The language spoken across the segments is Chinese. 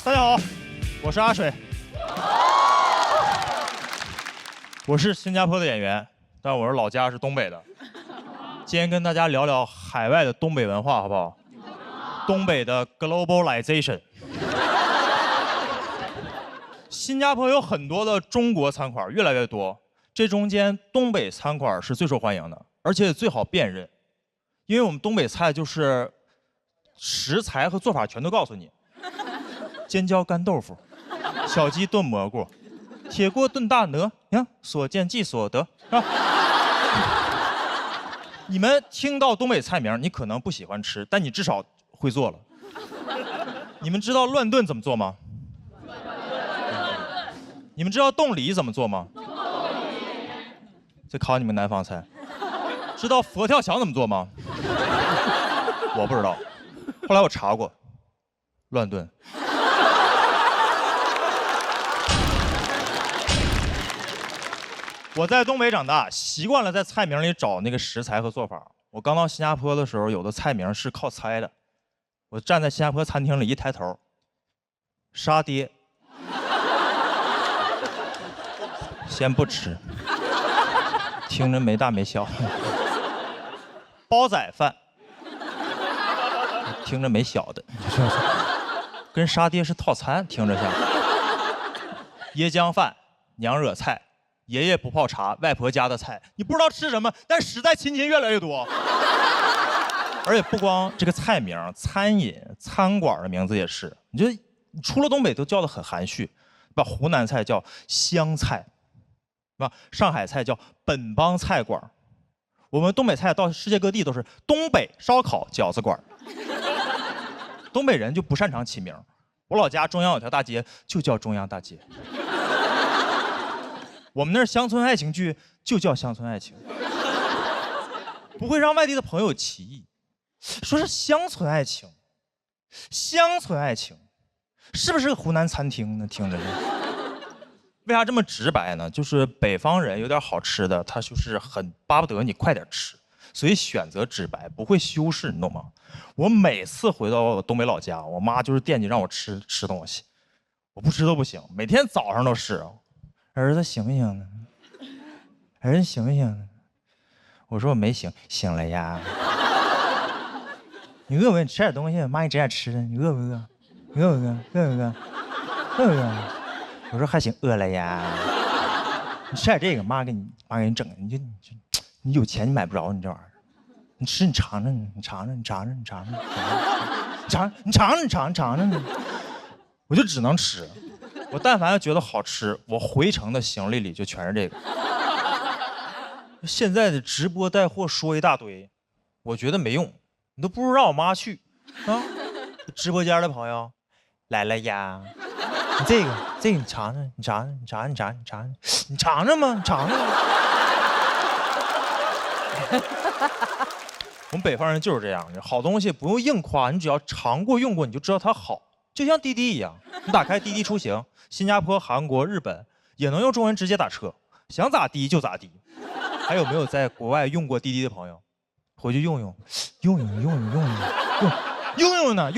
大家好，我是阿水，我是新加坡的演员，但我是老家是东北的。今天跟大家聊聊海外的东北文化，好不好？东北的 globalization。新加坡有很多的中国餐馆，越来越多。这中间东北餐馆是最受欢迎的，而且最好辨认，因为我们东北菜就是食材和做法全都告诉你。尖椒干豆腐，小鸡炖蘑菇，铁锅炖大鹅，呀，所见即所得，是吧？你们听到东北菜名，你可能不喜欢吃，但你至少会做了。你们知道乱炖怎么做吗？你们知道冻梨怎么做吗？这考你们南方菜。知道佛跳墙怎么做吗？我不知道，后来我查过，乱炖。我在东北长大，习惯了在菜名里找那个食材和做法。我刚到新加坡的时候，有的菜名是靠猜的。我站在新加坡餐厅里一抬头，沙爹，先不吃，听着没大没小。煲仔饭，听着没小的，跟沙爹是套餐，听着像。椰浆饭，娘惹菜。爷爷不泡茶，外婆家的菜，你不知道吃什么，但实在亲戚越来越多。而且不光这个菜名，餐饮、餐馆的名字也是，你觉得出了东北都叫得很含蓄，把湖南菜叫湘菜，是吧？上海菜叫本帮菜馆，我们东北菜到世界各地都是东北烧烤饺子馆。东北人就不擅长起名，我老家中央有条大街就叫中央大街。我们那儿乡村爱情剧就叫乡村爱情，不会让外地的朋友起疑，说是乡村爱情，乡村爱情，是不是个湖南餐厅呢？听着呢。为啥这么直白呢？就是北方人有点好吃的，他就是很巴不得你快点吃，所以选择直白，不会修饰，你懂吗？我每次回到我东北老家，我妈就是惦记让我吃东西，我不吃都不行，每天早上都是。儿子醒不醒呢？儿子醒不醒呢？我说我没醒，醒了呀。你饿不饿？你吃点东西，妈给你整点吃的。你饿不饿？你饿不饿？饿不饿？饿不饿？我说还行，饿了呀。你吃点这个，妈给你整。你有钱你买不着你这玩意儿，你吃你尝尝，你尝尝，你尝尝，你尝尝，你尝尝。我就只能吃。我但凡觉得好吃，我回程的行李里就全是这个。现在的直播带货说一大堆，我觉得没用，你都不如让我妈去啊。直播间的朋友来了呀，这个你尝尝，你尝尝，你尝尝，你尝尝，你尝尝吗？你尝尝。我们北方人就是这样，好东西不用硬夸，你只要尝过用过，你就知道它好。就像滴滴一样，你打开滴滴出行，新加坡、韩国、日本也能用中文直接打车，想咋滴就咋滴。还有没有在国外用过滴滴的朋友？回去用呢，用呢。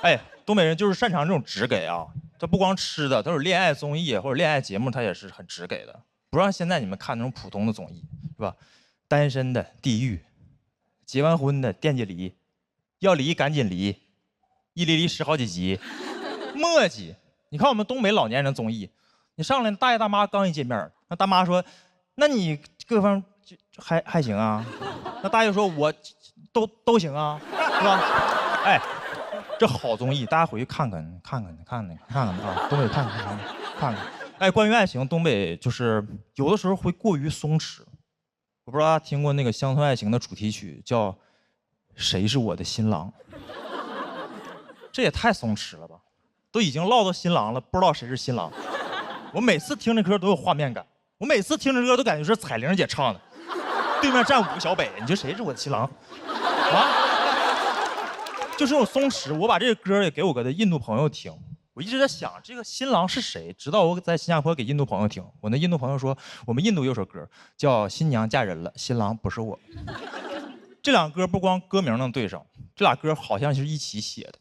哎，东北人就是擅长这种直给啊，他不光吃的，他有恋爱综艺或者恋爱节目，他也是很直给的。不让现在你们看那种普通的综艺，是吧？单身的地狱，结完婚的惦记离，要离赶紧离。一离十好几集，磨叽。你看我们东北老年人综艺，你上来大爷大妈刚一见面，那大妈说：“那你各方还行啊？”那大爷说：“我都行啊，是吧？”哎，这好综艺，大家回去看看啊，东北看看。哎，关于爱情，东北就是有的时候会过于松弛。我不知道大家听过那个乡村爱情的主题曲叫《谁是我的新郎》。这也太松弛了吧，都已经落到新郎了，不知道谁是新郎。我每次听这歌都有画面感，我每次听这歌都感觉是彩玲姐唱的，对面站5个小北，你说谁是我的新郎？啊，就是这种松弛。我把这个歌也给我的印度朋友听，我一直在想这个新郎是谁，直到我在新加坡给印度朋友听，我那印度朋友说我们印度有首歌叫《新娘嫁人了，新郎不是我》。这两歌不光歌名能对上，这俩歌好像是一起写的。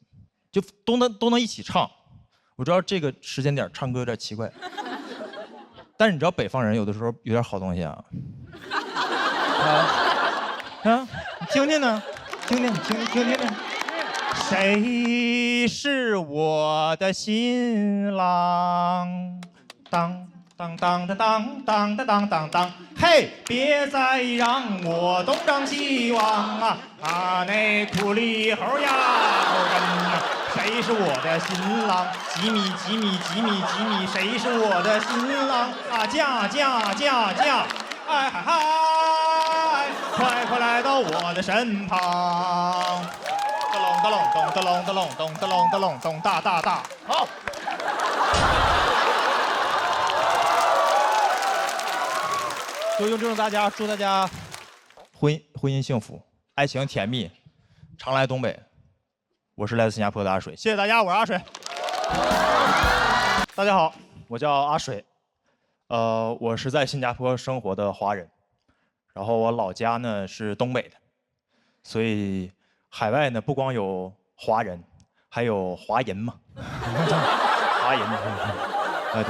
就都能一起唱。我知道这个时间点唱歌有点奇怪，但是你知道北方人有的时候有点好东西啊。你听听呢，听听。谁是我的新郎？当当当当当当当当当，嘿，别再让我东张西望啊！那苦里猴呀，猴人呀，谁是我的新郎？几米，谁是我的新郎？嫁！哎嗨嗨，快来到我的身旁！咚咚大，好。就用这种祝大家婚姻幸福，爱情甜蜜，常来东北。我是来自新加坡的阿水，谢谢大家，我是阿水。大家好，我叫阿水，我是在新加坡生活的华人，然后我老家呢是东北的，所以海外呢不光有华人，还有华人嘛，华人，对。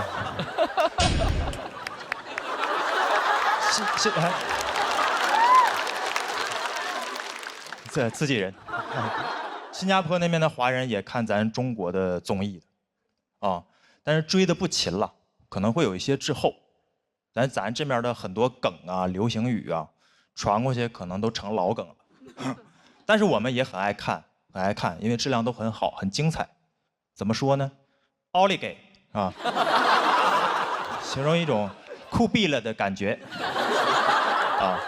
这自己人。新加坡那边的华人也看咱中国的综艺的，啊，但是追的不勤了，可能会有一些滞后。咱这边的很多梗啊、流行语啊，传过去可能都成老梗了。但是我们也很爱看，因为质量都很好，很精彩。怎么说呢？奥利给啊，形容一种酷毙了的感觉。啊，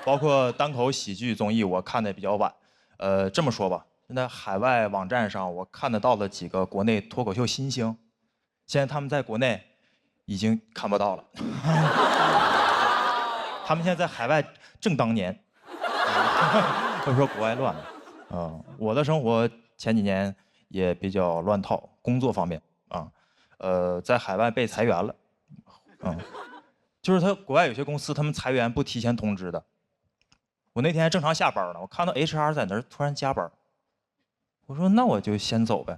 包括单口喜剧综艺，我看的比较晚。这么说吧，现在海外网站上我看得到的几个国内脱口秀新星，现在他们在国内已经看不到了。他们现在在海外正当年，或者说国外乱了。我的生活前几年也比较乱套，工作方面啊，在海外被裁员了，就是他国外有些公司，他们裁员不提前通知的。我那天还正常下班呢，我看到 HR 在那儿突然加班，我说那我就先走呗，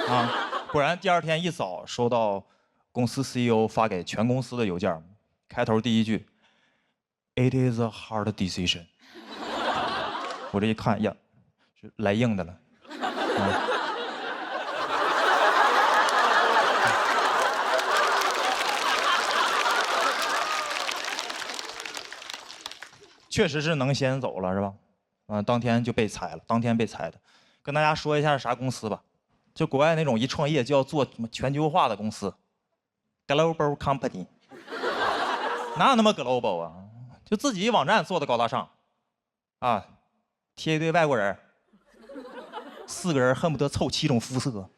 啊，果然第二天一早收到公司 CEO 发给全公司的邮件，开头第一句 ，It is a hard decision。我这一看呀，来硬的了。确实是能先走了是吧？当天就被裁了，当天被裁的。跟大家说一下是啥公司吧，就国外那种一创业就要做什么全球化的公司 ，global company， 哪有那么 global 啊？就自己一网站做的高大上，啊，贴一堆外国人，4个人恨不得凑7种肤色，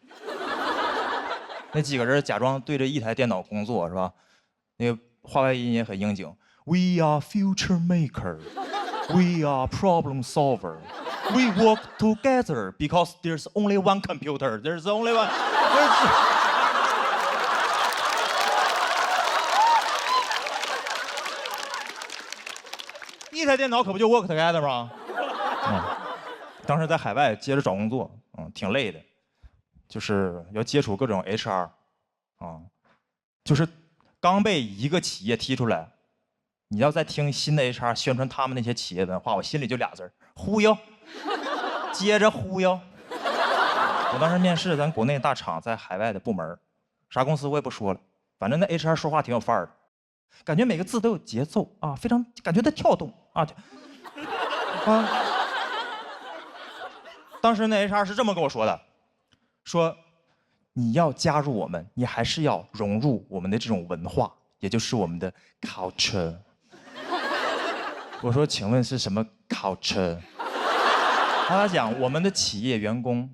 那几个人假装对着一台电脑工作是吧？那个话外音也很应景。We are future maker. We are problem solver. We work together because there's only one computer. There's only one. 一台电脑可不就 work together 吗？当时在海外接着找工作，挺累的，就是要接触各种 HR，就是刚被一个企业踢出来。你要再听新的 HR 宣传他们那些企业文化，我心里就俩字儿：忽悠。接着忽悠。我当时面试咱国内大厂在海外的部门，啥公司我也不说了，反正那 HR 说话挺有范儿的，感觉每个字都有节奏啊，非常感觉在跳动啊。当时那 HR 是这么跟我说的，说你要加入我们，你还是要融入我们的这种文化，也就是我们的 culture。我说，请问是什么 culture？ 他讲我们的企业员工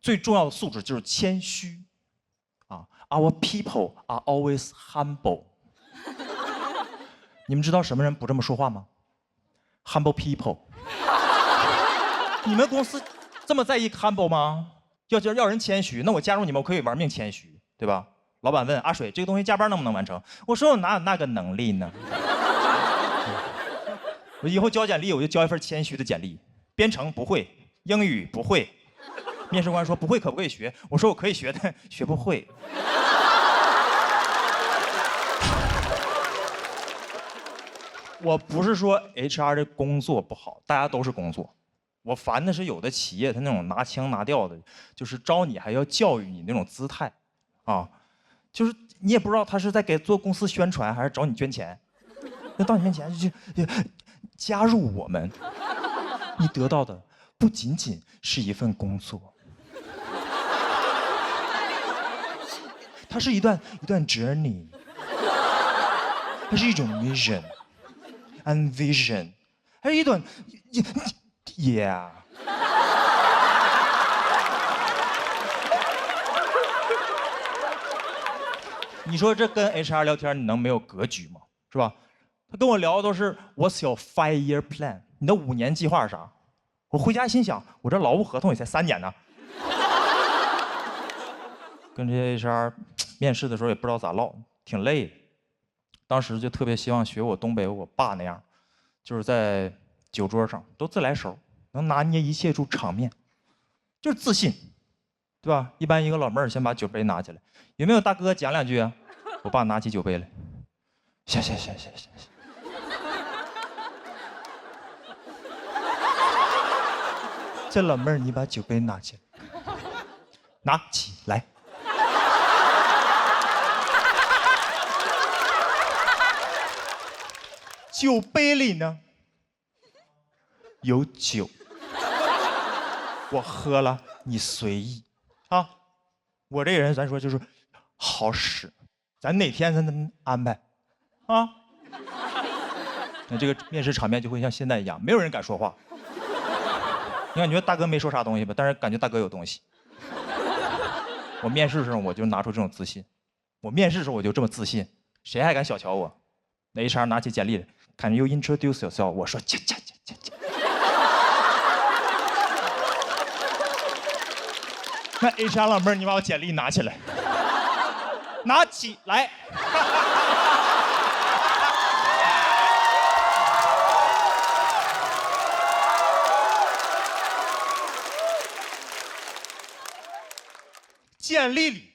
最重要的素质就是谦虚啊。Our people are always humble。你们知道什么人不这么说话吗 ？Humble people。你们公司这么在意 humble 吗？要人谦虚，那我加入你们，我可以玩命谦虚，对吧？老板问阿水，这个东西加班能不能完成？我说我哪有那个能力呢？我以后交简历，我就交一份谦虚的简历。编程不会，英语不会，面试官说不会可不可以学？我说我可以学，但学不会。我不是说 HR 这工作不好，大家都是工作。我烦的是有的企业他那种拿腔拿调的，就是招你还要教育你那种姿态，啊，就是你也不知道他是在给做公司宣传还是找你捐钱。那到你面前就加入我们，你得到的不仅仅是一份工作，它是一段journey， 它是一种 mission and vision， 还是一段 yeah。你说这跟 HR 聊天，你能没有格局吗？是吧？他跟我聊的都是 What's your 5-year plan？ 你的5年计划是啥？我回家心想，我这劳务合同也才3年呢。跟这些 HR 面试的时候也不知道咋唠，挺累的。当时就特别希望学我东北我爸那样，就是在酒桌上都自来熟，能拿捏一切住场面，就是自信，对吧？一般一个老妹儿先把酒杯拿起来，有没有大哥讲2句啊？我爸拿起酒杯来，行。这老妹儿，你把酒杯拿起来，拿起来。酒杯里呢有酒，我喝了，你随意啊。我这人咱说就是好使，咱哪天咱能安排啊？那这个面试场面就会像现在一样，没有人敢说话。你感觉大哥没说啥东西吧？但是感觉大哥有东西。我面试的时候我就拿出这种自信，我面试的时候我就这么自信，谁还敢小瞧我？那 HR 拿起简历来 ，Can you introduce yourself？ 我说切。那 HR 老妹儿，你把我简历拿起来，拿起来。简历里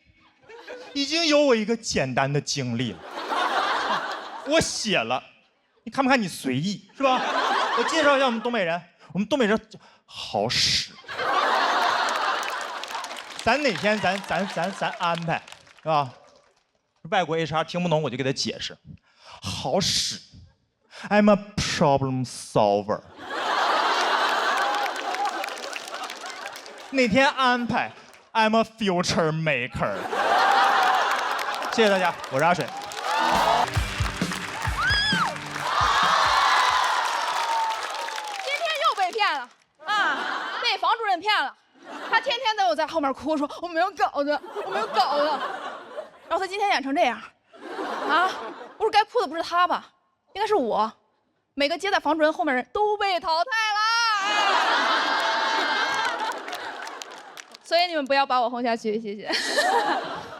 已经有我一个简单的经历了，我写了，你看不看？你随意是吧？我介绍一下我们东北人，我们东北人好使。咱哪天咱安排，是吧？外国 HR 听不懂我就给他解释，好使。I'm a problem solver。哪天安排 ？I'm a future maker。谢谢大家，我是阿水。今天又被骗了啊！被房主任骗了。他天天都有在后面哭，说我没有稿子，我没有稿子。然后他今天演成这样，啊，不是该哭的不是他吧？应该是我。每个接在房主任后面人都被淘汰了，所以你们不要把我轰下去，谢谢。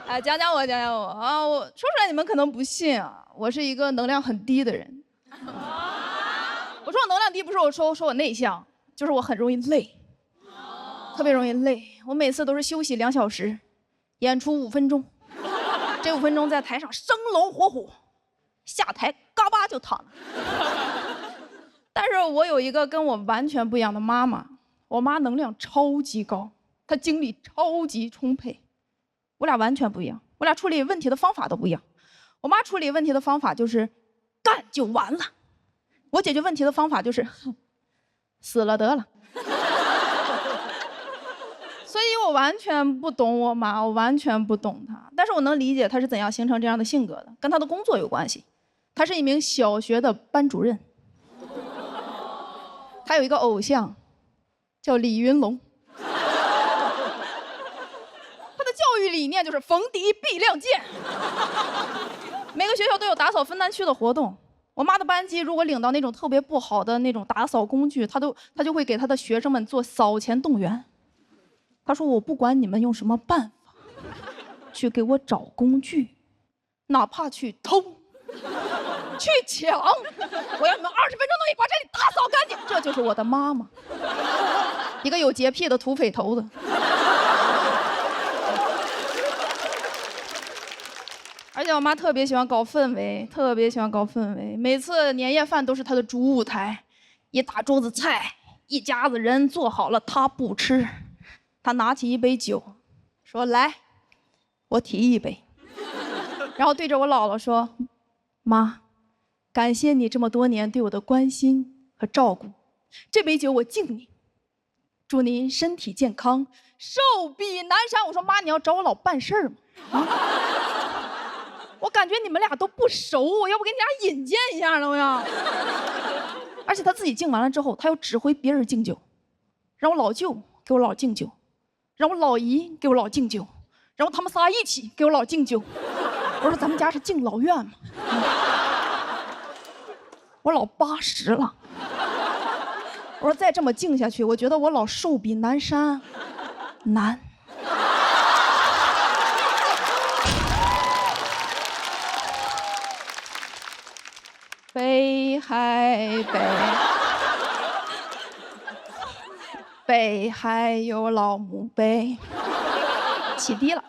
啊，讲讲我啊，我说出来你们可能不信啊，我是一个能量很低的人。我说我能量低，不是我说我内向，就是我很容易累。特别容易累，我每次都是休息2小时，演出5分钟，这5分钟在台上生龙活虎，下台嘎巴就躺了。但是我有一个跟我完全不一样的妈妈，我妈能量超级高，她精力超级充沛，我俩完全不一样，我俩处理问题的方法都不一样。我妈处理问题的方法就是干就完了，我解决问题的方法就是死了得了。所以我完全不懂我妈，我完全不懂她，但是我能理解她是怎样形成这样的性格的，跟她的工作有关系。她是一名小学的班主任，她有一个偶像，叫李云龙。她的教育理念就是逢敌必亮剑。每个学校都有打扫分担区的活动，我妈的班级如果领到那种特别不好的那种打扫工具，她就会给她的学生们做扫前动员。他说：“我不管你们用什么办法去给我找工具，哪怕去偷，去抢！我要你们20分钟内把这里打扫干净。这就是我的妈妈，一个有洁癖的土匪头子。而且我妈特别喜欢搞氛围，特别喜欢搞氛围。每次年夜饭都是她的主舞台，一大桌子菜，一家子人做好了，她不吃，她拿起一杯酒，说：“来，我提一杯。”然后对着我姥姥说：“妈，感谢你这么多年对我的关心和照顾，这杯酒我敬你，祝您身体健康，寿比南山。”我说：“妈，你要找我老办事儿吗？啊？我感觉你们俩都不熟，我要不给你俩引荐一下了，我要。”而且他自己敬完了之后，他又指挥别人敬酒，让我老舅给我姥敬酒，让我老姨给我姥敬酒，然后他们仨一起给我姥敬酒。我说：“咱们家是敬老院吗？”我老80了。我说再这么敬下去，我觉得我老寿比南山难。北海北海有老墓碑，起低了。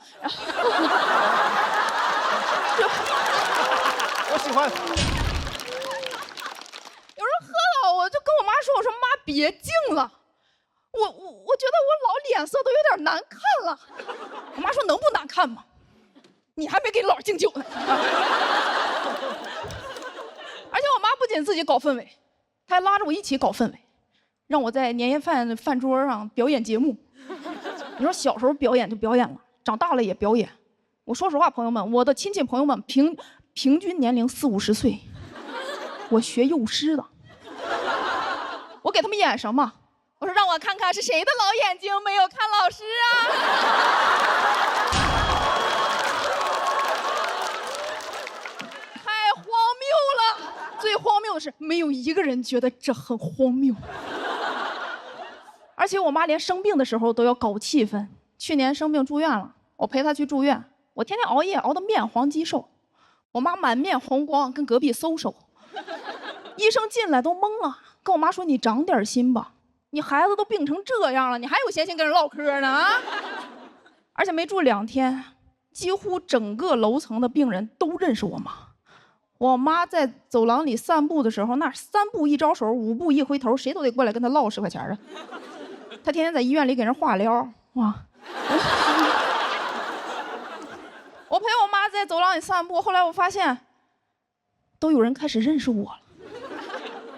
我喜欢。有人喝了，我就跟我妈说：“我说妈，别敬了，我觉得我老脸色都有点难看了。”我妈说：“能不难看吗？你还没给姥敬酒呢。”而且我妈不仅自己搞氛围，她还拉着我一起搞氛围，让我在年夜饭饭桌上表演节目。你说小时候表演就表演了，长大了也表演。我说实话，朋友们，我的亲戚朋友们平均年龄40、50岁，我学幼师的。我给他们演什么？我说让我看看是谁的老眼睛没有看老师啊！太荒谬了！最荒谬的是，没有一个人觉得这很荒谬。而且我妈连生病的时候都要搞气氛。去年生病住院了，我陪她去住院，我天天熬夜熬得面黄肌瘦，我妈满面红光，跟隔壁搜手。医生进来都懵了，跟我妈说：“你长点心吧，你孩子都病成这样了，你还有闲心跟人唠嗑呢啊！”而且没住2天，几乎整个楼层的病人都认识我妈。我妈在走廊里散步的时候，那3步一招手，5步一回头，谁都得过来跟她唠10块钱啊。她天天在医院里给人化疗，哇！我陪我妈在走廊里散步，后来我发现，都有人开始认识我了。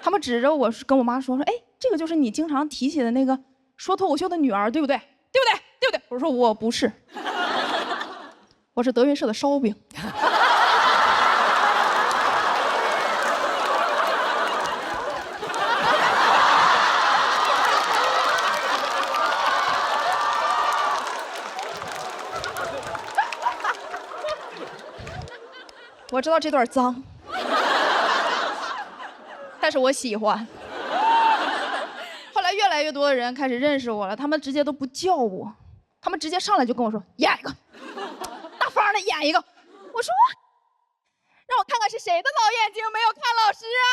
他们指着我跟我妈说：“哎，这个就是你经常提起的那个说脱口秀的女儿，对不对？对不对？对不对？”我说：“我不是，我是德云社的烧饼。”我知道这段脏，但是我喜欢。后来越来越多的人开始认识我了，他们直接都不叫我，他们直接上来就跟我说：“演一个，大方的演一个。”我说：“让我看看是谁的老眼睛没有看老师啊！”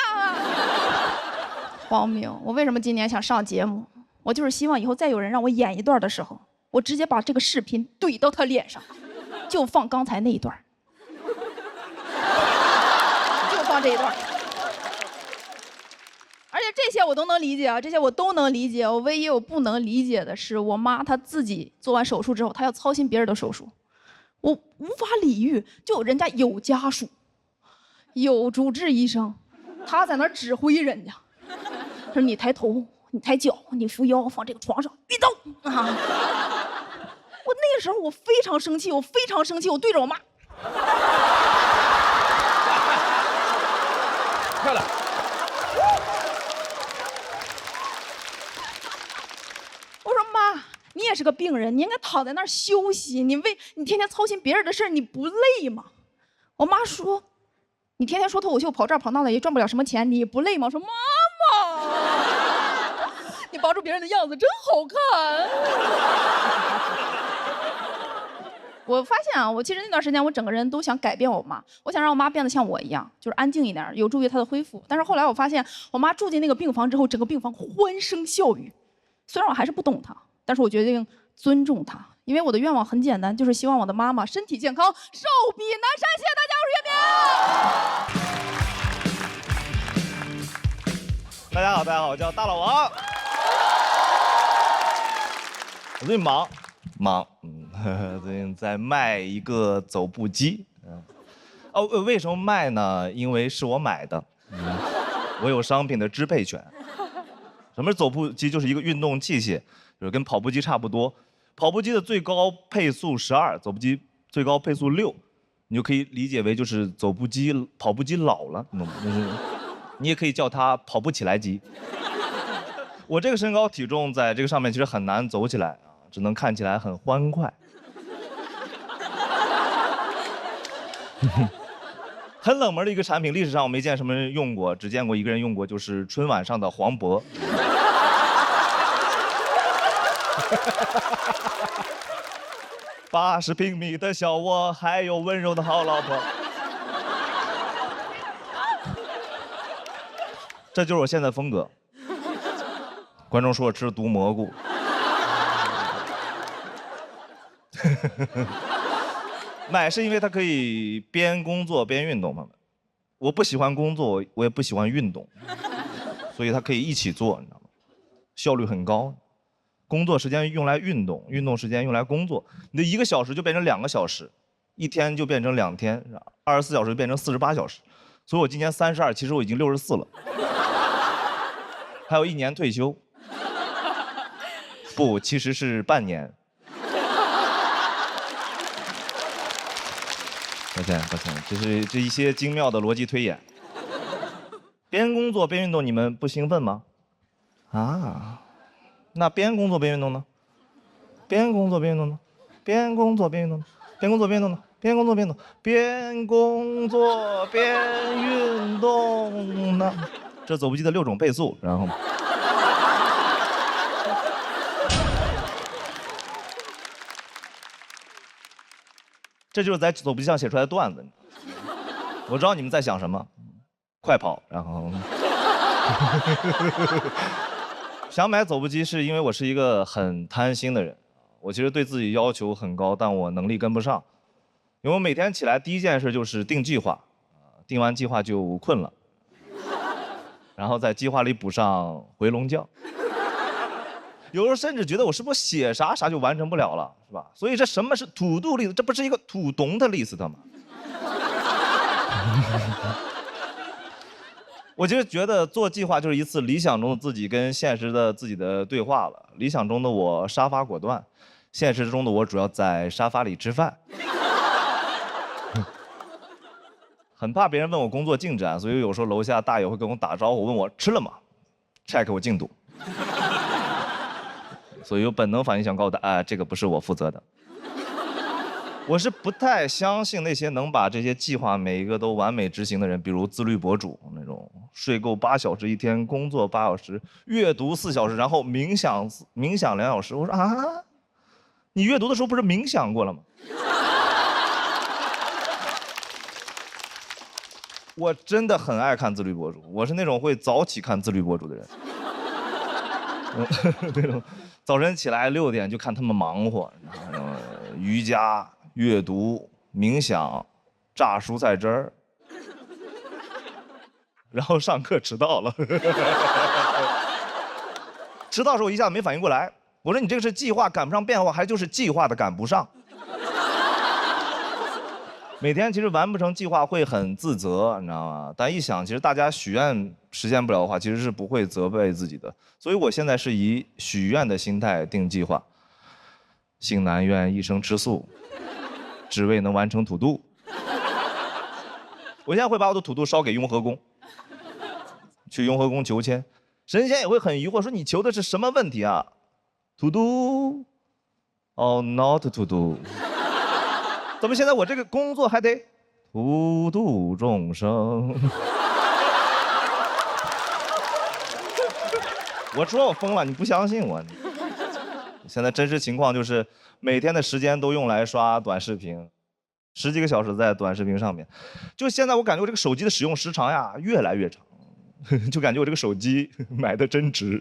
荒谬！我为什么今年想上节目？我就是希望以后再有人让我演一段的时候，我直接把这个视频怼到他脸上，就放刚才那一段。放这一段，而且这些我都能理解啊，这些我都能理解。我唯一我不能理解的是，我妈她自己做完手术之后，她要操心别人的手术，我无法理喻。就人家有家属，有主治医生，她在那儿指挥人家，说你抬头，你抬脚，你扶腰，放这个床上，运动啊！我那个时候我非常生气，我非常生气，我对着我妈。漂亮！我说妈，你也是个病人，你应该躺在那儿休息。你天天操心别人的事，你不累吗？我妈说，你天天说脱口秀，跑这儿跑那的，也赚不了什么钱，你不累吗？我说妈妈，你帮助别人的样子真好看。我发现啊，我其实那段时间我整个人都想改变我妈，我想让我妈变得像我一样，就是安静一点，有助于她的恢复。但是后来我发现，我妈住进那个病房之后，整个病房欢声笑语。虽然我还是不懂她，但是我决定尊重她，因为我的愿望很简单，就是希望我的妈妈身体健康，寿比南山。谢谢大家，我是月明。大家好，大家好，我叫大老王。我最近忙，最近在卖一个走步机。为什么卖呢？因为是我买的，我有商品的支配权。什么是走步机？就是一个运动器械，就是跟跑步机差不多。跑步机的最高配速12，走步机最高配速6，你就可以理解为就是跑步机老了，你懂吗？就是你也可以叫它跑不起来机。我这个身高体重在这个上面其实很难走起来啊，只能看起来很欢快。很冷门的一个产品，历史上我没见什么人用过，只见过一个人用过，就是春晚上的黄渤。80平米的小窝，还有温柔的好老婆。这就是我现在的风格。观众说我吃了毒蘑菇。买是因为它可以边工作边运动，朋友们。我不喜欢工作，我也不喜欢运动，所以它可以一起做，你知道吗？效率很高。工作时间用来运动，运动时间用来工作，你的1个小时就变成2个小时，1天就变成2天，24小时就变成48小时。所以我今年32，其实我已经64了，还有1年退休。不，其实是半年。抱歉，这一些精妙的逻辑推演。边工作边运动，你们不兴奋吗？啊，那边工作边运动呢？边工作边运动呢？边工作边运动呢？边工作边运动呢？边工作边运动，边工作边运动呢？这走步机的6种配速，然后。这就是在走步机上写出来的段子。我知道你们在想什么，快跑，然后想买走步机是因为我是一个很贪心的人，我其实对自己要求很高，但我能力跟不上，因为我每天起来第一件事就是定计划，定完计划就困了，然后在计划里补上回笼觉。有时候甚至觉得我是不是写啥就完成不了了，是吧？所以这什么是to do list？这不是一个土咚的 list 吗？我其实觉得做计划就是一次理想中的自己跟现实的自己的对话了。理想中的我杀伐果断，现实中的我主要在沙发里吃饭。很怕别人问我工作进展，所以有时候楼下大爷会跟我打招呼，问我吃了吗 ？check 我进度。所以有本能反应想告诉他，这个不是我负责的。我是不太相信那些能把这些计划每一个都完美执行的人，比如自律博主那种，睡够8小时一天，工作8小时，阅读4小时，然后冥想2小时。我说啊，你阅读的时候不是冥想过了吗？我真的很爱看自律博主，我是那种会早起看自律博主的人。那种早晨起来6点就看他们忙活，瑜伽、阅读、冥想、榨蔬菜汁儿，然后上课迟到了。迟到的时候我一下子没反应过来，我说你这个是计划赶不上变化，还就是计划的赶不上？每天其实完不成计划会很自责，你知道吗？但一想，其实大家许愿实现不了的话，其实是不会责备自己的。所以我现在是以许愿的心态定计划。性难愿一生吃素，只为能完成土度。我现在会把我的土度烧给雍和宫，去雍和宫求签，神仙也会很疑惑，说你求的是什么问题啊？土度，Oh not to do。怎么现在我这个工作还得普度众生？我说我疯了，你不相信我？现在真实情况就是每天的时间都用来刷短视频，10几个小时在短视频上面。就现在我感觉我这个手机的使用时长呀越来越长，就感觉我这个手机买的真值。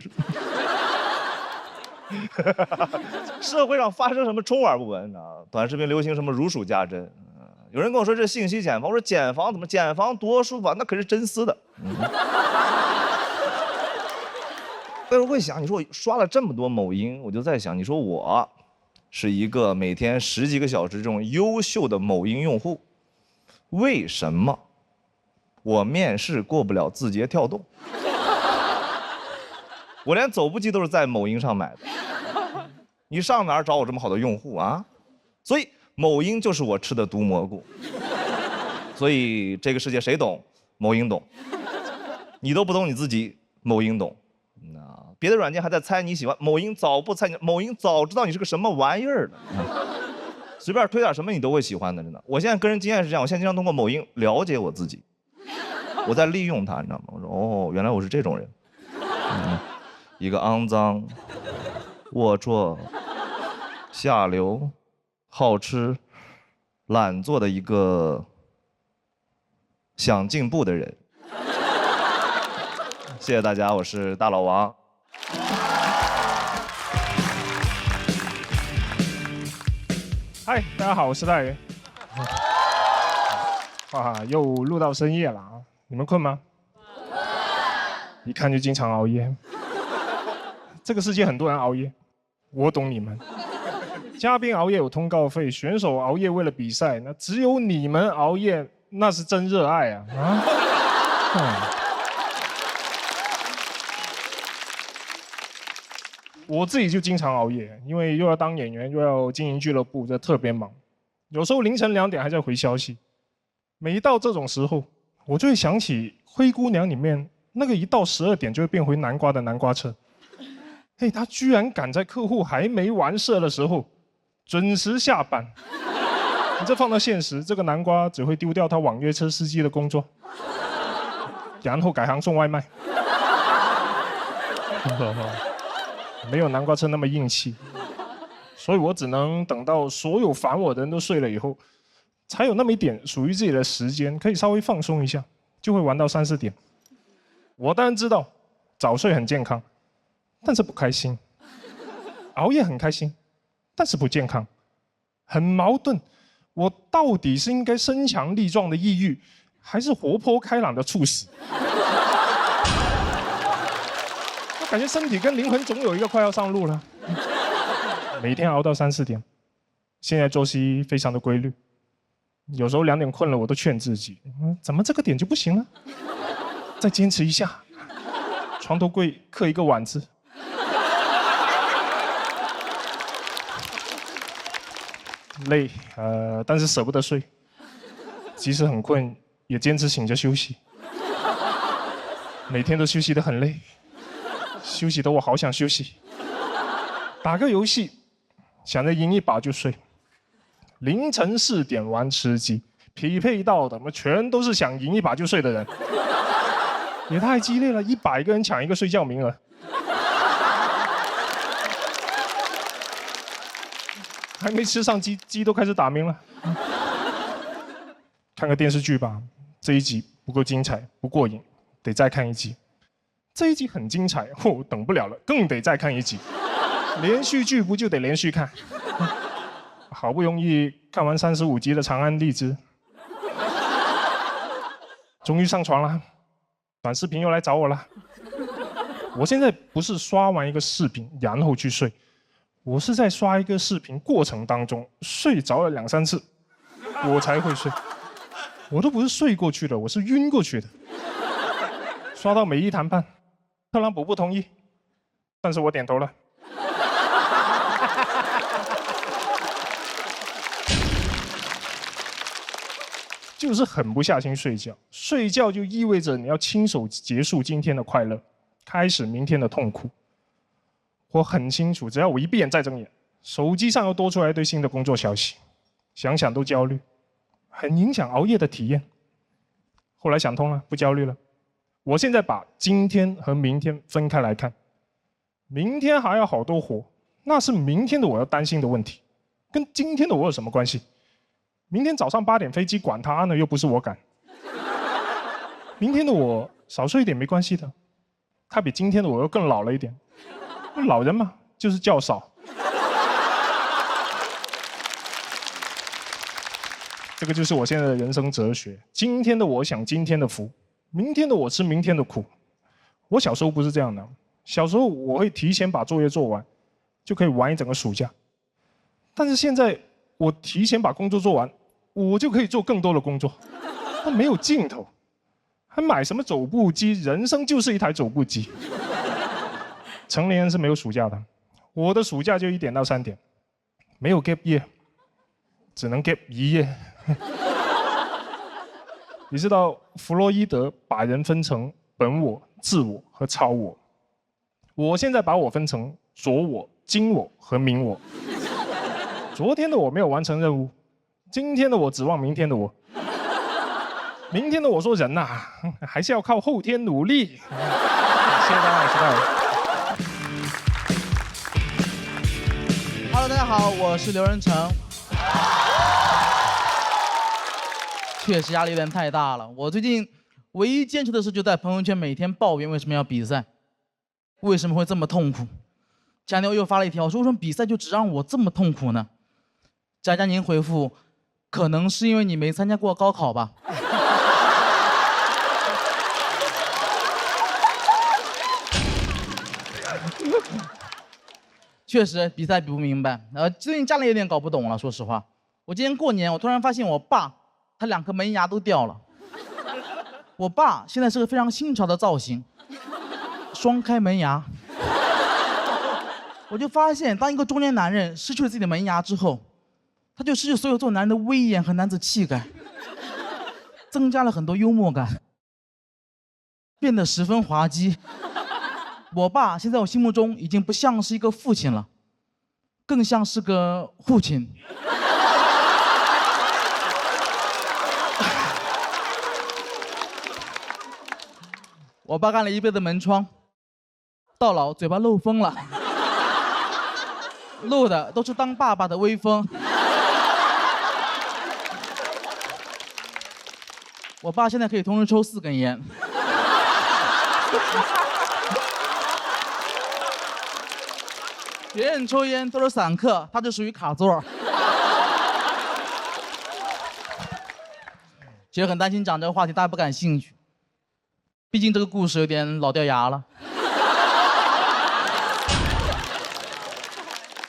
社会上发生什么充耳不闻，你知道吗？短视频流行什么如数家珍。有人跟我说这是信息茧房，我说茧房怎么茧房多舒服啊，那可是真丝的。但是我会想，你说我刷了这么多某音，我就在想，你说我是一个每天10几个小时这种优秀的某音用户，为什么我面试过不了字节跳动？我连走步机都是在某音上买的，你上哪儿找我这么好的用户啊？所以某音就是我吃的毒蘑菇。所以这个世界谁懂？某音懂。你都不懂你自己，某音懂。别的软件还在猜你喜欢，某音早不猜你，某音早知道你是个什么玩意儿的。随便推点什么你都会喜欢的，真的。我现在个人经验是这样，我现在经常通过某音了解我自己，我在利用它，你知道吗？我说哦，原来我是这种人。一个肮脏、龌龊、下流、好吃、懒做的一个想进步的人。谢谢大家，我是大老王。嗨，大家好，我是大爷。哇，又录到深夜了啊！你们困吗？一看就经常熬夜。这个世界很多人熬夜，我懂你们。嘉宾熬夜有通告费，选手熬夜为了比赛，那只有你们熬夜，那是真热爱啊！我自己就经常熬夜，因为又要当演员，又要经营俱乐部，这特别忙。有时候凌晨2点还在回消息。每到这种时候，我就会想起《灰姑娘》里面那个一到12点就会变回南瓜的南瓜车。嘿，他居然赶在客户还没完事的时候准时下班。你这放到现实，这个南瓜只会丢掉他网约车司机的工作，然后改行送外卖。没有南瓜车那么硬气，所以我只能等到所有烦我的人都睡了以后，才有那么一点属于自己的时间，可以稍微放松一下，就会玩到3、4点。我当然知道早睡很健康，但是不开心；熬夜很开心，但是不健康，很矛盾。我到底是应该身强力壮的抑郁，还是活泼开朗的猝死？感觉身体跟灵魂总有一个快要上路了。每天熬到3、4点，现在作息非常的规律。有时候2点困了，我都劝自己，怎么这个点就不行了？再坚持一下，床头柜刻一个碗字。累，但是舍不得睡。即使很困，也坚持醒着休息。每天都休息得很累。休息的我好想休息，打个游戏，想着赢一把就睡。凌晨4点玩吃鸡，匹配到的全都是想赢一把就睡的人，也太激烈了，100个人抢一个睡觉名额。还没吃上鸡，鸡都开始打鸣了。看个电视剧吧，这一集不够精彩，不过瘾，得再看1集。这一集很精彩，等不了了，更得再看1集。连续剧不就得连续看？好不容易看完35集的《长安荔枝》，终于上床了。短视频又来找我了。我现在不是刷完一个视频然后去睡，我是在刷一个视频过程当中睡着了2、3次，我才会睡。我都不是睡过去的，我是晕过去的。刷到美伊谈判。特朗普不同意，但是我点头了。就是狠不下心睡觉，睡觉就意味着你要亲手结束今天的快乐，开始明天的痛苦。我很清楚，只要我一闭眼再睁眼，手机上又多出来一堆新的工作消息，想想都焦虑，很影响熬夜的体验。后来想通了，不焦虑了。我现在把今天和明天分开来看，明天还有好多活，那是明天的我要担心的问题，跟今天的我有什么关系？明天早上8点飞机，管他呢，又不是我赶。明天的我少睡一点没关系的，他比今天的我又更老了一点。老人嘛，就是觉少。这个就是我现在的人生哲学。今天的我享今天的福，明天的我吃明天的苦。我小时候不是这样的，小时候我会提前把作业做完，就可以玩一整个暑假。但是现在我提前把工作做完，我就可以做更多的工作，但没有尽头。还买什么走步机？人生就是一台走步机。成年人是没有暑假的，我的暑假就1点到3点，没有 gap year， 只能 gap 1夜。你知道弗洛伊德把人分成本我、自我和超我，我现在把我分成左我、今我和明我。昨天的我没有完成任务，今天的我指望明天的我，明天的我说人呐、还是要靠后天努力。谢谢大家，谢谢大家。Hello， 大家好，我是刘仁成。确实压力有点太大了。我最近唯一坚持的事，就在朋友圈每天抱怨为什么要比赛，为什么会这么痛苦。前天我又发了一条，说为什么比赛就只让我这么痛苦呢？佳佳您回复，可能是因为你没参加过高考吧。确实比赛比不明白，最近家里有点搞不懂了。说实话，我今年过年，我突然发现我爸他2颗门牙都掉了。我爸现在是个非常新潮的造型，双开门牙。我就发现，当一个中年男人失去了自己的门牙之后，他就失去所有做男人的威严和男子气概，增加了很多幽默感，变得十分滑稽。我爸现在我心目中已经不像是一个父亲了，更像是个父亲。我爸干了一辈子门窗，到老嘴巴漏风了，漏的都是当爸爸的威风。我爸现在可以同时抽4根烟。别人抽烟都是散客，他就属于卡座。其实很担心讲这个话题，大家不感兴趣。毕竟这个故事有点老掉牙了。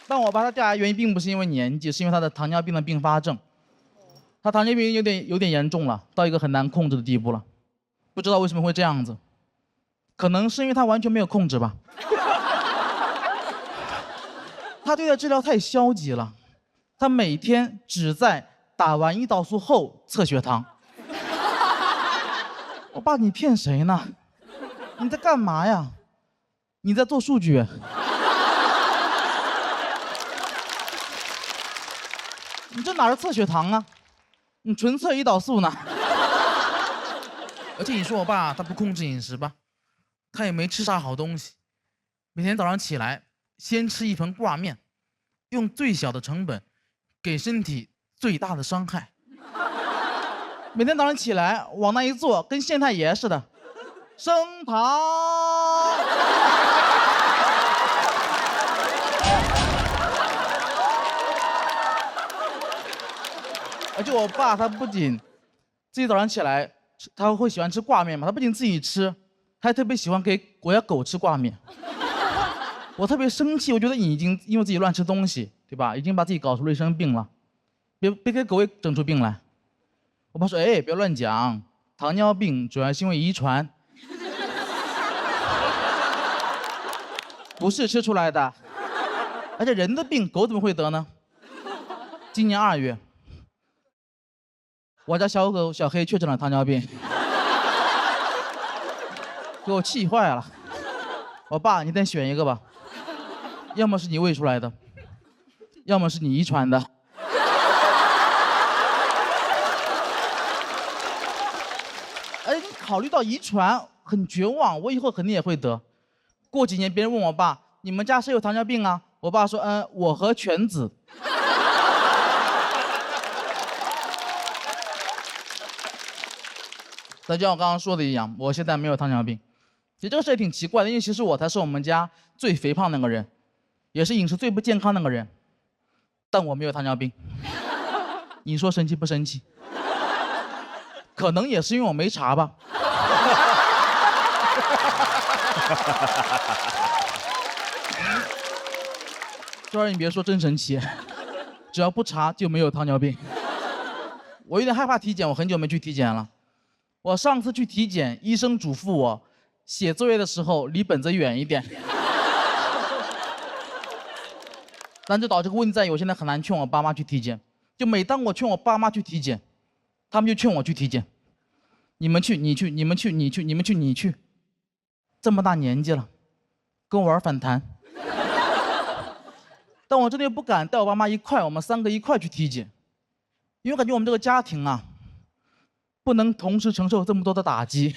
但我爸他掉牙原因并不是因为年纪，是因为他的糖尿病的并发症。他糖尿病有点严重了，到一个很难控制的地步了。不知道为什么会这样子，可能是因为他完全没有控制吧。他对待治疗太消极了，他每天只在打完胰岛素后测血糖。我爸，你骗谁呢？你在干嘛呀？你在做数据。你这哪是测血糖啊？你纯测胰岛素呢。而且你说我爸他不控制饮食吧，他也没吃啥好东西，每天早上起来先吃一盆挂面，用最小的成本给身体最大的伤害。每天早上起来往那一坐，跟县太爷似的，升堂。而且我爸他不仅自己早上起来他会喜欢吃挂面嘛，他不仅自己吃，他还特别喜欢给我家狗吃挂面。我特别生气，我觉得你已经因为自己乱吃东西，对吧？已经把自己搞出了一身病了，别给狗也整出病来。我爸说：“哎，别乱讲，糖尿病主要是因为遗传，不是吃出来的。而且人的病，狗怎么会得呢？”今年2月，我家小狗小黑确诊了糖尿病，给我气坏了。我爸，你得选一个吧，要么是你喂出来的，要么是你遗传的。而且考虑到遗传，很绝望，我以后肯定也会得。过几年别人问我爸，你们家谁有糖尿病啊？我爸说，我和犬子。但就像我刚刚说的一样，我现在没有糖尿病。其实这个事也挺奇怪的，因为其实我才是我们家最肥胖那个人，也是饮食最不健康那个人，但我没有糖尿病。你说神奇不神奇？可能也是因为我没查吧。这玩意儿你别说，真神奇，只要不查就没有糖尿病。我有点害怕体检，我很久没去体检了。我上次去体检，医生嘱咐我写作业的时候离本子远一点。但这导致个问题在于，我现在很难劝我爸妈去体检。就每当我劝我爸妈去体检，他们就劝我去体检。你们去，你去，你们去，你去，你们去，你去。这么大年纪了，跟我玩反弹。但我真的又不敢带我爸妈一块，我们3个一块去体检，因为我感觉我们这个家庭啊，不能同时承受这么多的打击。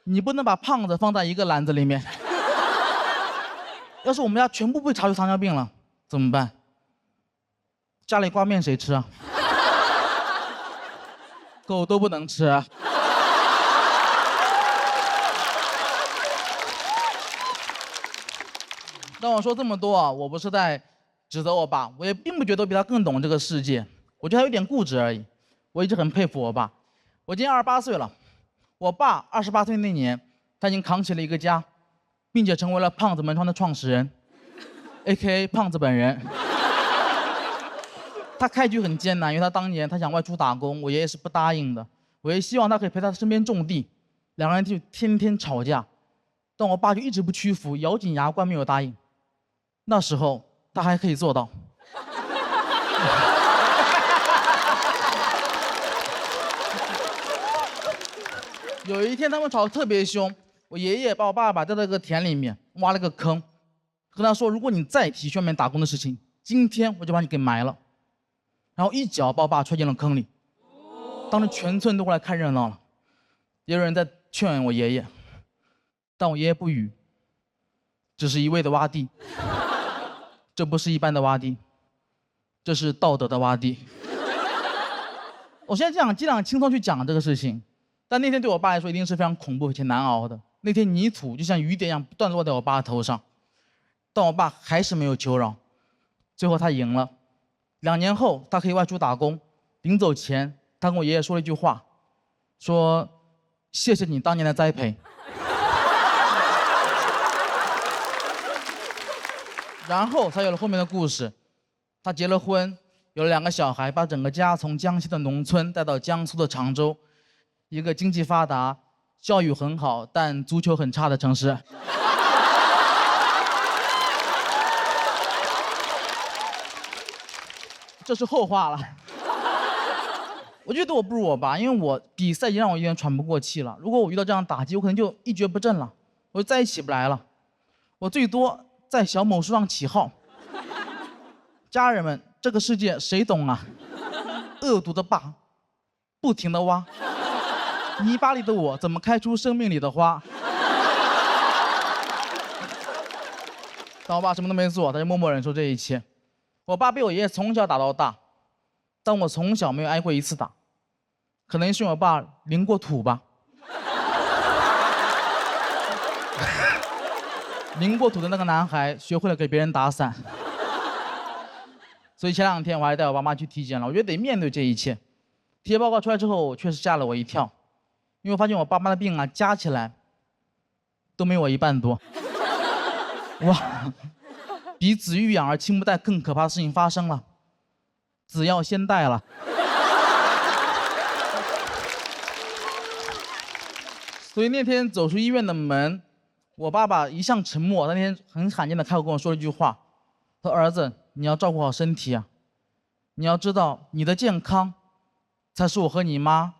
你不能把胖子放在一个篮子里面。要是我们家全部被查出糖尿病了，怎么办？家里挂面谁吃啊？狗都不能吃啊。但我说这么多啊，我不是在指责我爸，我也并不觉得我比他更懂这个世界，我觉得他有点固执而已。我一直很佩服我爸。我今年28岁了，我爸28岁那年，他已经扛起了一个家，并且成为了胖子门窗的创始人 ，A.K.A. 胖子本人。他开局很艰难，因为他当年他想外出打工，我爷爷是不答应的。我也希望他可以陪他身边种地，2个人就天天吵架，但我爸就一直不屈服，咬紧牙关没有答应。那时候他还可以做到。有一天他们吵得特别凶，我爷爷把我爸爸带到一个田里面，挖了个坑，跟他说：“如果你再提去外面打工的事情，今天我就把你给埋了。”然后一脚把我爸踹进了坑里。当时全村都过来看热闹了，也有人在劝我爷爷，但我爷爷不语，只是一味的挖地。这不是一般的挖地，这是道德的挖地。我现在尽量轻松去讲这个事情，但那天对我爸来说一定是非常恐怖且难熬的。那天泥土就像雨点一样不断落在我爸的头上，但我爸还是没有求饶，最后他赢了。2年后他可以外出打工，临走前他跟我爷爷说了一句话，说：“谢谢你当年的栽培。”然后才有了后面的故事。他结了婚，有了2个小孩，把整个家从江西的农村带到江苏的常州，一个经济发达、教育很好但足球很差的城市。这是后话了。我觉得我不如我爸，因为我比赛已经让我有点喘不过气了。如果我遇到这样的打击，我可能就一蹶不振了，我就再也起不来了。我最多在小某书上起号。家人们，这个世界谁懂啊？恶毒的爸，不停地挖，泥巴里的我怎么开出生命里的花？但我爸什么都没做，他就默默忍受这一切。我爸被我爷爷从小打到大，但我从小没有挨过1次打，可能是因为我爸淋过土吧。淋过土的那个男孩学会了给别人打伞。所以前2天我还带我爸妈去体检了，我觉得得面对这一切。体检报告出来之后，确实吓了我一跳，因为我发现我爸妈的病啊加起来都没我1半多。哇，比子欲养而亲不待更可怕的事情发生了，子要先带了。所以那天走出医院的门，我爸爸一向沉默，那天很罕见的开口跟我说了一句话，他说：“儿子，你要照顾好身体啊，你要知道你的健康才是我和你妈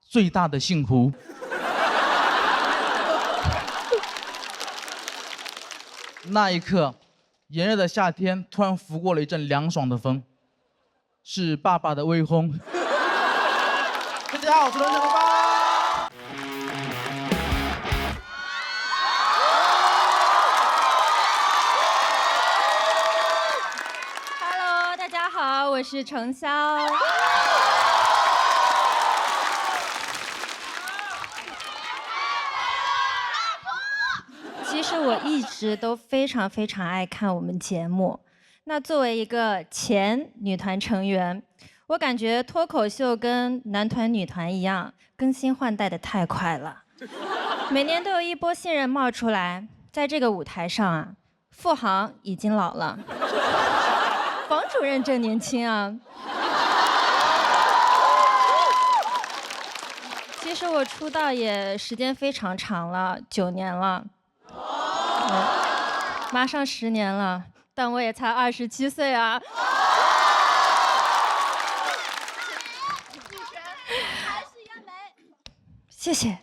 最大的幸福。”那一刻，炎热的夏天突然拂过了一阵凉爽的风，是爸爸的微轰。大家好，我是龙小爸。我是程潇。其实我一直都非常爱看我们节目。那作为一个前女团成员，我感觉脱口秀跟男团、女团一样，更新换代的太快了。每年都有一波新人冒出来，在这个舞台上啊，付航已经老了，房主任正年轻啊。其实我出道也时间非常长了，9年了。马上10年了，但我也才27岁啊。谢谢。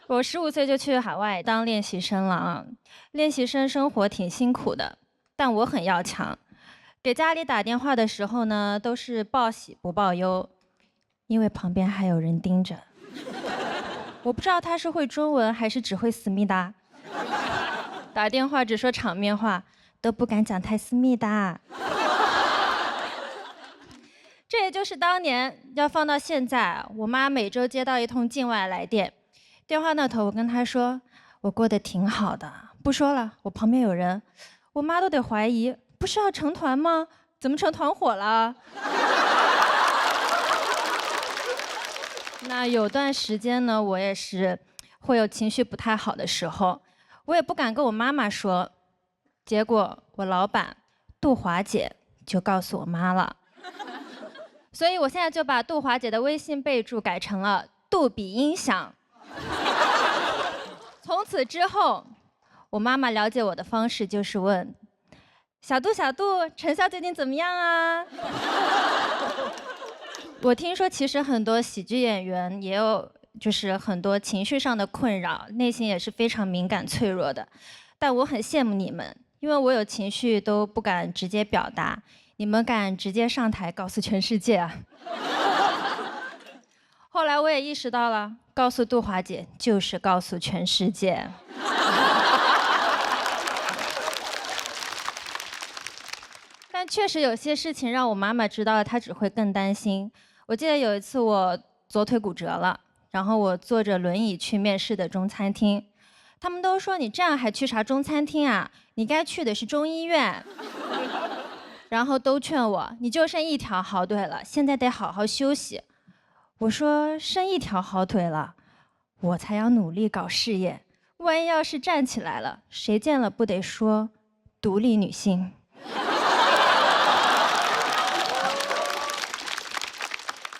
我15岁就去海外当练习生了啊。练习生生活挺辛苦的，但我很要强。给家里打电话的时候呢，都是报喜不报忧，因为旁边还有人盯着。我不知道他是会中文还是只会思密达。打电话只说场面话，都不敢讲太私密的。这也就是当年，要放到现在，我妈每周接到一通境外来电，电话那头我跟她说，我过得挺好的，不说了，我旁边有人，我妈都得怀疑，不是要成团吗？怎么成团伙了？那有段时间呢，我也是会有情绪不太好的时候，我也不敢跟我妈妈说，结果我老板杜华姐就告诉我妈了，所以我现在就把杜华姐的微信备注改成了杜比音响。从此之后，我妈妈了解我的方式就是问：小杜，程潇最近怎么样啊？我听说其实很多喜剧演员也有就是很多情绪上的困扰，内心也是非常敏感脆弱的。但我很羡慕你们，因为我有情绪都不敢直接表达，你们敢直接上台告诉全世界啊。后来我也意识到了，告诉杜华姐就是告诉全世界。但确实有些事情让我妈妈知道了，她只会更担心。我记得有一次我左腿骨折了，然后我坐着轮椅去面试的中餐厅，他们都说你这样还去啥中餐厅啊？你该去的是中医院。然后都劝我，你就剩一条好腿了，现在得好好休息。我说剩一条好腿了，我才要努力搞事业，万一要是站起来了，谁见了不得说独立女性？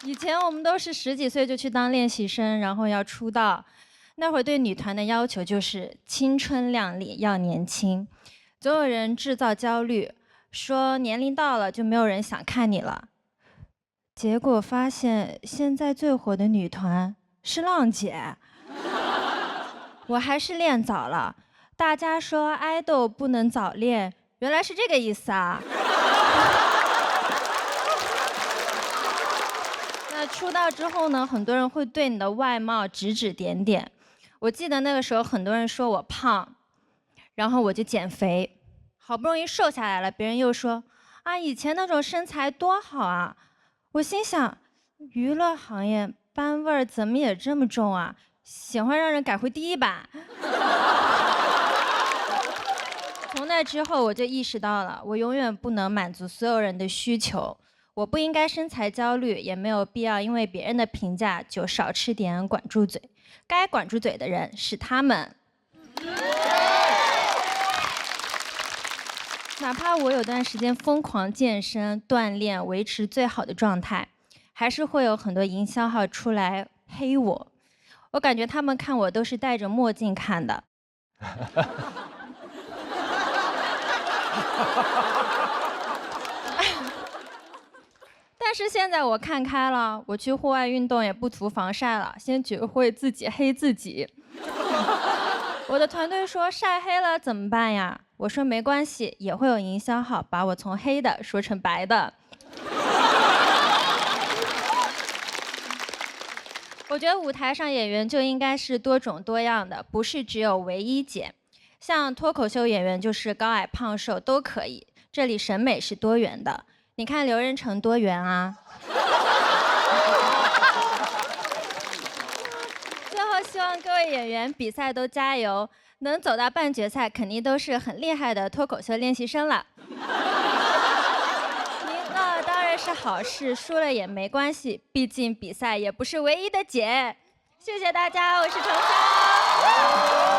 以前我们都是10几岁就去当练习生，然后要出道。那会儿对女团的要求就是青春靓丽，要年轻。总有人制造焦虑，说年龄到了就没有人想看你了。结果发现现在最火的女团是浪姐。我还是练早了。大家说爱豆不能早恋，原来是这个意思啊。那出道之后呢，很多人会对你的外貌指指点点。我记得那个时候很多人说我胖，然后我就减肥，好不容易瘦下来了，别人又说啊，以前那种身材多好啊。我心想，娱乐行业班味儿怎么也这么重啊？喜欢让人改回第一版。从那之后我就意识到了，我永远不能满足所有人的需求。我不应该身材焦虑，也没有必要因为别人的评价就少吃点管住嘴。该管住嘴的人是他们。哪怕我有段时间疯狂健身锻炼，维持最好的状态，还是会有很多营销号出来黑我。我感觉他们看我都是戴着墨镜看的。但是现在我看开了，我去户外运动也不涂防晒了，先学会自己黑自己。我的团队说晒黑了怎么办呀？我说没关系，也会有营销号把我从黑的说成白的。我觉得舞台上演员就应该是多种多样的，不是只有唯一解。像脱口秀演员就是高矮胖瘦都可以，这里审美是多元的。你看刘仁成多圆啊！最后希望各位演员比赛都加油，能走到半决赛肯定都是很厉害的脱口秀练习生了。赢了当然是好事，输了也没关系，毕竟比赛也不是唯一的解。谢谢大家，我是程潇。